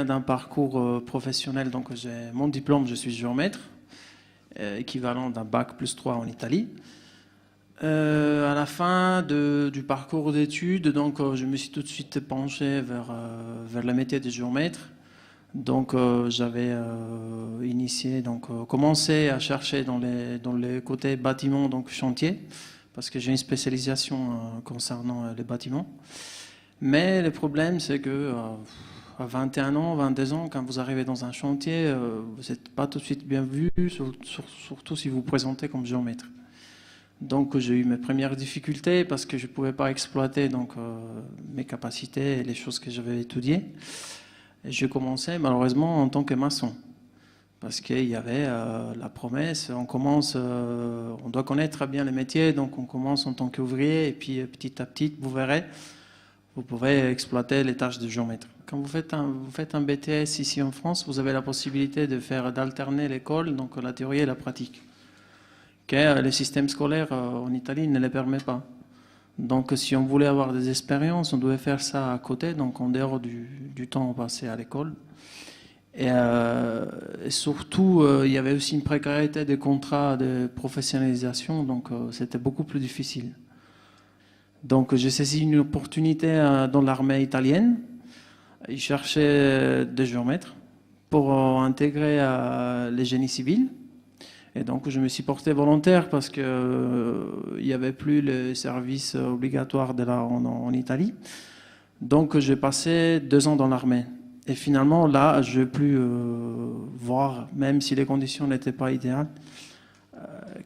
viens d'un parcours professionnel, donc j'ai mon diplôme, je suis géomètre, équivalent d'un bac plus 3 en Italie. À la fin du parcours d'études, donc je me suis tout de suite penché vers le métier de géomètre. Donc j'avais initié, donc commencé à chercher dans les côtés bâtiments, donc chantier, parce que j'ai une spécialisation concernant les bâtiments. Mais le problème, c'est que à 21 ans, 22 ans, quand vous arrivez dans un chantier, vous n'êtes pas tout de suite bien vu, surtout si vous vous présentez comme géomètre. Donc j'ai eu mes premières difficultés parce que je ne pouvais pas exploiter donc, mes capacités et les choses que j'avais étudiées. Et j'ai commencé malheureusement en tant que maçon. Parce qu'il y avait la promesse, on doit connaître bien les métiers, donc on commence en tant qu'ouvrier, et puis petit à petit, vous verrez, vous pourrez exploiter les tâches de géomètre. Quand vous faites un BTS ici en France, vous avez la possibilité d'alterner l'école, donc la théorie et la pratique. Le système scolaire en Italie ne les permet pas. Donc si on voulait avoir des expériences, on devait faire ça à côté, donc en dehors du temps passé à l'école. Et surtout, il y avait aussi une précarité des contrats de professionnalisation, donc c'était beaucoup plus difficile. Donc j'ai saisi une opportunité dans l'armée italienne. Ils cherchaient des géomètres pour intégrer les génies civils. Et donc je me suis porté volontaire parce qu'il n'y avait plus le service obligatoire en Italie. Donc j'ai passé 2 ans dans l'armée. Et finalement, là, je n'ai plus voir, même si les conditions n'étaient pas idéales,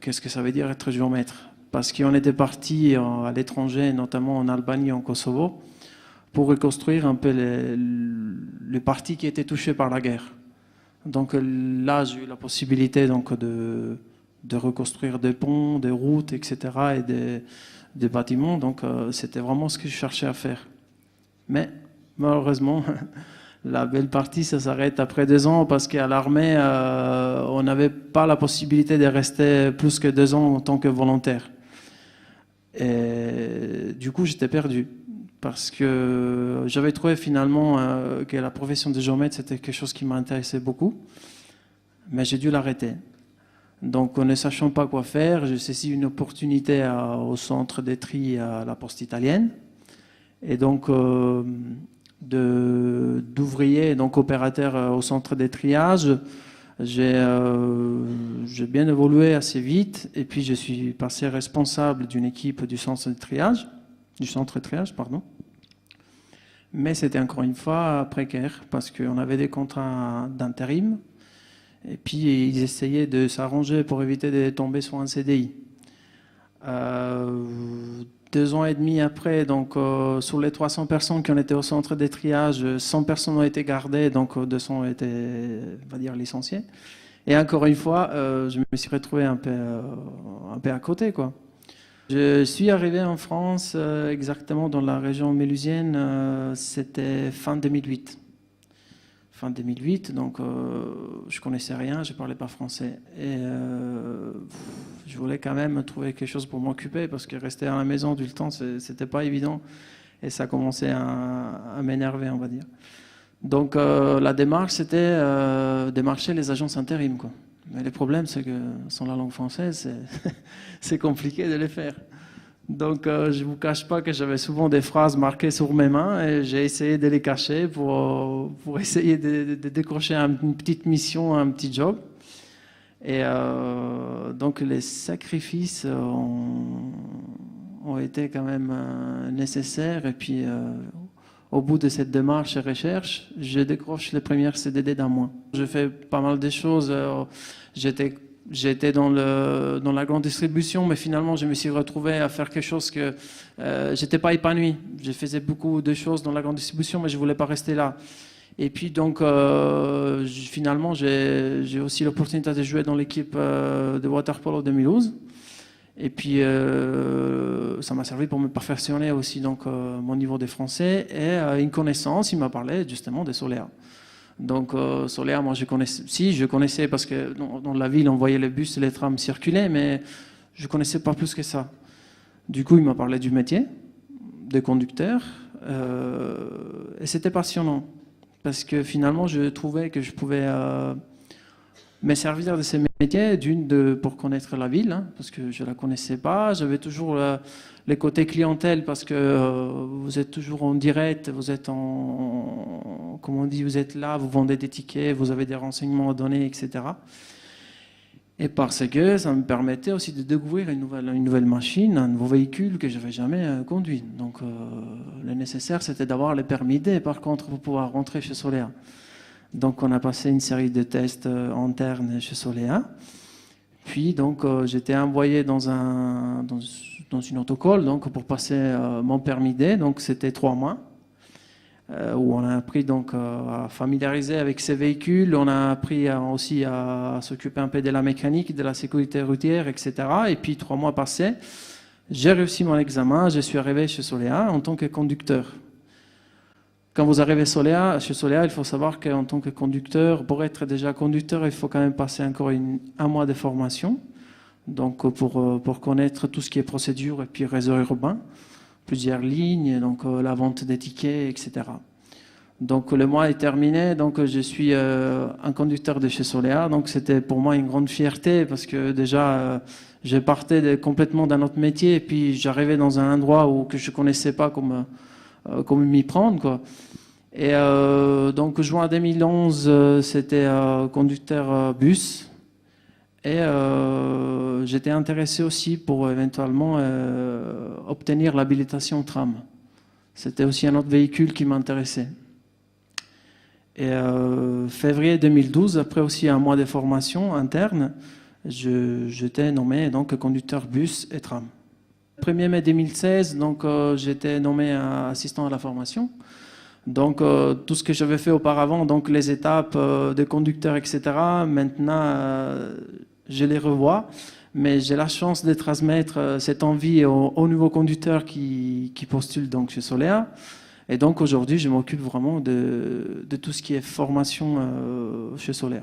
qu'est-ce que ça veut dire être géomètre. Parce qu'on était parti à l'étranger, notamment en Albanie, en Kosovo, pour reconstruire un peu les parties qui étaient touchées par la guerre. Donc là, j'ai eu la possibilité donc, de reconstruire des ponts, des routes, etc. et des bâtiments. Donc c'était vraiment ce que je cherchais à faire. Mais malheureusement, la belle partie, ça s'arrête après 2 ans parce qu'à l'armée, on n'avait pas la possibilité de rester plus que 2 ans en tant que volontaire. Et du coup, j'étais perdu. Parce que j'avais trouvé finalement que la profession de géomètre, c'était quelque chose qui m'intéressait beaucoup. Mais j'ai dû l'arrêter. Donc, ne sachant pas quoi faire, j'ai saisi une opportunité au centre des tri à la Poste italienne. Et donc, d'ouvrier, donc opérateur au centre des triages, j'ai bien évolué assez vite. Et puis, je suis passé responsable d'une équipe du centre de triage. Mais c'était encore une fois précaire parce qu'on avait des contrats d'intérim et puis ils essayaient de s'arranger pour éviter de tomber sur un CDI. 2 ans et demi après, donc sur les 300 personnes qui ont été au centre des triages, 100 personnes ont été gardées, donc 200 ont été, on va dire, licenciées. Et encore une fois, je me suis retrouvé un peu à côté, quoi. Je suis arrivé en France exactement dans la région mélusienne, c'était fin 2008. Fin 2008, donc je connaissais rien, je parlais pas français. Et je voulais quand même trouver quelque chose pour m'occuper parce que rester à la maison tout le temps, c'était pas évident. Et ça commençait à m'énerver, on va dire. Donc la démarche, c'était démarcher les agences intérim, quoi. Mais le problème, c'est que sans la langue française, c'est compliqué de les faire. Donc, je ne vous cache pas que j'avais souvent des phrases marquées sur mes mains et j'ai essayé de les cacher pour essayer de décrocher une petite mission, un petit job. Et donc, les sacrifices ont été quand même nécessaires. Et puis, au bout de cette démarche et recherche, je décroche les premières CDD d'un mois. Je fais pas mal de choses. J'étais dans la grande distribution, mais finalement, je me suis retrouvé à faire quelque chose que j'étais pas épanoui. Je faisais beaucoup de choses dans la grande distribution, mais je voulais pas rester là. Et puis donc, finalement, j'ai aussi l'opportunité de jouer dans l'équipe de water-polo de Mulhouse. Et puis, ça m'a servi pour me perfectionner aussi donc, mon niveau de français. Et une connaissance, il m'a parlé justement des Solea. Donc, Solea, moi, je connaissais parce que dans la ville, on voyait les bus et les trams circuler, mais je ne connaissais pas plus que ça. Du coup, il m'a parlé du métier, des conducteurs, et c'était passionnant. parce que finalement, je trouvais que je pouvais me servir de ces métiers, pour connaître la ville, hein, parce que je ne la connaissais pas. J'avais toujours les côtés clientèle, parce que vous êtes toujours en direct, vous êtes comme on dit, vous êtes là, vous vendez des tickets, vous avez des renseignements à donner, etc. Et parce que ça me permettait aussi de découvrir une nouvelle machine, un nouveau véhicule que je n'avais jamais conduit. Donc le nécessaire, c'était d'avoir les permis D, par contre, pour pouvoir rentrer chez Solea. Donc on a passé une série de tests internes chez Solea. Puis donc j'étais envoyé dans une autocolle donc, pour passer mon permis D. Donc c'était 3 mois. Où on a appris donc à familiariser avec ces véhicules, on a appris aussi à s'occuper un peu de la mécanique, de la sécurité routière, etc. Et puis 3 mois passés, j'ai réussi mon examen, je suis arrivé chez Solea en tant que conducteur. Quand vous arrivez chez Solea, il faut savoir qu'en tant que conducteur, pour être déjà conducteur, il faut quand même passer encore 1 mois de formation, donc pour connaître tout ce qui est procédure et puis réseau urbain. Plusieurs lignes, donc la vente des tickets, etc. Donc le mois est terminé, donc je suis un conducteur de chez Solea, donc c'était pour moi une grande fierté parce que déjà je partais complètement d'un autre métier et puis j'arrivais dans un endroit que je connaissais pas comment m'y prendre, quoi. Et donc juin 2011, c'était conducteur bus. Et j'étais intéressé aussi pour éventuellement obtenir l'habilitation tram. C'était aussi un autre véhicule qui m'intéressait. Et février 2012, après aussi 1 mois de formation interne, j'étais nommé donc conducteur bus et tram. Le 1er mai 2016, donc j'étais nommé assistant à la formation. Donc tout ce que j'avais fait auparavant, donc les étapes de conducteur, etc. Maintenant, je les revois, mais j'ai la chance de transmettre cette envie aux nouveaux conducteurs qui postulent donc chez Solea. Et donc aujourd'hui, je m'occupe vraiment de tout ce qui est formation chez Solea.